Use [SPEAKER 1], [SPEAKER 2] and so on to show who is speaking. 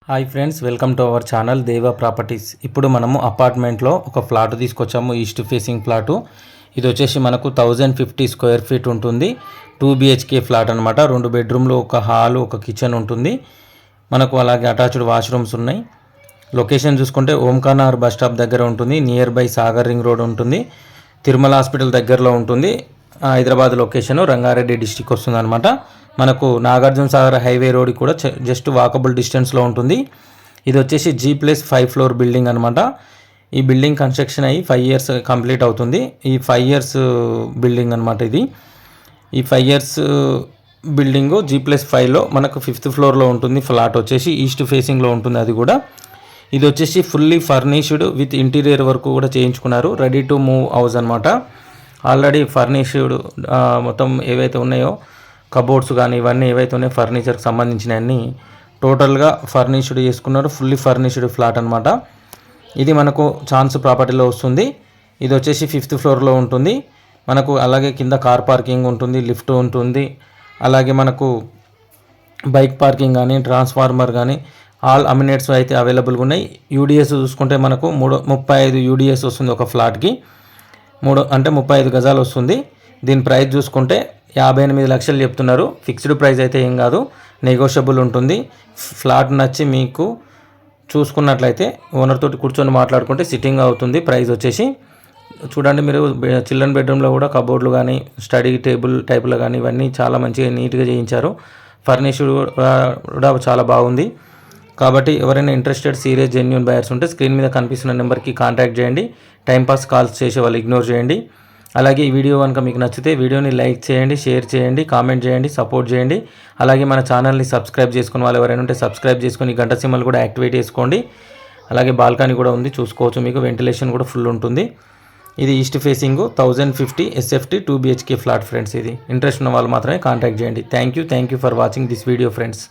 [SPEAKER 1] Hi friends, welcome to our channel దేవా properties. ఇప్పుడు మనము అపార్ట్మెంట్లో ఒక ఫ్లాట్ తీసుకొచ్చాము, ఈస్ట్ ఫేసింగ్ ఫ్లాటు. ఇది వచ్చేసి మనకు 1050 స్క్వేర్ ఫీట్ ఉంటుంది. 2 BHK ఫ్లాట్ అనమాట. 2 బెడ్రూమ్లు, ఒక హాలు, ఒక కిచెన్ ఉంటుంది మనకు. అలాగే అటాచ్డ్ వాష్రూమ్స్ ఉన్నాయి. లొకేషన్ చూసుకుంటే ఓంకార్నగర్ బస్ స్టాప్ దగ్గర ఉంటుంది. Near by Sagar ring road ఉంటుంది. తిరుమల హాస్పిటల్ దగ్గరలో ఉంటుంది. హైదరాబాద్ లొకేషన్ రంగారెడ్డి డిస్టిక్ వస్తుంది అనమాట. మనకు నాగార్జున సాగర్ హైవే రోడ్ కూడా జస్ట్ వాకబుల్ డిస్టెన్స్లో ఉంటుంది. ఇది వచ్చేసి G+5 ఫ్లోర్ బిల్డింగ్ అనమాట. ఈ బిల్డింగ్ కన్స్ట్రక్షన్ అయ్యి 5 years కంప్లీట్ అవుతుంది. ఈ 5 years బిల్డింగ్ అనమాట ఇది. ఈ 5 years బిల్డింగు G+5లో మనకు 5th ఫ్లోర్లో ఉంటుంది. ఫ్లాట్ వచ్చేసి ఈస్ట్ ఫేసింగ్లో ఉంటుంది. అది కూడా ఇది వచ్చేసి fully furnished with interior work కూడా చేయించుకున్నారు. రెడీ టు మూవ్ హౌస్ అనమాట. ఆల్రెడీ ఫర్నిష్డ్ మొత్తం ఏవైతే ఉన్నాయో కబోర్డ్స్ కానీ ఇవన్నీ ఏవైతే ఉన్నాయో ఫర్నిచర్కి సంబంధించినవన్నీ టోటల్గా ఫర్నిష్డ్ చేసుకున్నారు. ఫుల్లీ ఫర్నిష్డ్ ఫ్లాట్ అనమాట. ఇది మనకు ఛాన్స్ ప్రాపర్టీలో వస్తుంది. ఇది వచ్చేసి 5th ఫ్లోర్లో ఉంటుంది మనకు. అలాగే కింద కార్ పార్కింగ్ ఉంటుంది, లిఫ్ట్ ఉంటుంది. అలాగే మనకు బైక్ పార్కింగ్ కానీ, ట్రాన్స్ఫార్మర్ కానీ ఆల్ అమినేట్స్ అయితే అవైలబుల్గా ఉన్నాయి. యూడిఎస్ చూసుకుంటే మనకు 35 యూడిఎస్ వస్తుంది ఒక ఫ్లాట్కి. 35 గజాలు వస్తుంది. దీని ప్రైస్ చూసుకుంటే 58 లక్షలు చెప్తున్నారు. ఫిక్స్డ్ ప్రైస్ అయితే ఏం కాదు, నెగోషియబుల్ ఉంటుంది. ఫ్లాట్ నచ్చి మీకు చూసుకున్నట్లయితే ఓనర్ తోటి కూర్చొని మాట్లాడుకుంటే సిట్టింగ్ అవుతుంది. ప్రైస్ వచ్చేసి చూడండి, మీరు చిల్డ్రన్ బెడ్రూమ్లో కూడా కబోర్డ్లు కానీ, స్టడీ టేబుల్ టైపులో కానీ ఇవన్నీ చాలా మంచిగా నీట్గా చేయించారు. ఫర్నిష్డ్ కూడా చాలా బాగుంది. కాబట్టి ఎవరైనా ఇంట్రెస్టెడ్ సీరియస్ జెన్యూన్ బయర్స్ ఉంటే స్క్రీన్ మీద కనిపిస్తున్న నెంబర్కి కాంటాక్ట్ చేయండి. టైంపాస్ కాల్స్ చేసే వాళ్ళు ఇగ్నోర్ చేయండి. అలాగే ఈ వీడియో కనుక మీకు నచ్చితే వీడియోని లైక్ చేయండి, షేర్ చేయండి, కామెంట్ చేయండి, సపోర్ట్ చేయండి. అలాగే మన ఛానల్ని సబ్స్క్రైబ్ చేసుకుని వాళ్ళు ఎవరైనా ఉంటే సబ్స్క్రైబ్ చేసుకొని గంట సింబల్ కూడా యాక్టివేట్ చేసుకోండి. అలాగే బాల్కనీ కూడా ఉంది, చూసుకోవచ్చు. మీకు వెంటిలేషన్ కూడా ఫుల్ ఉంటుంది. ఇది east facing 1050 SFT 2 BHK flat friends. ఇది ఇంట్రెస్ట్ ఉన్న వాళ్ళు మాత్రమే కాంటాక్ట్ చేయండి. Thank you for watching this video friends.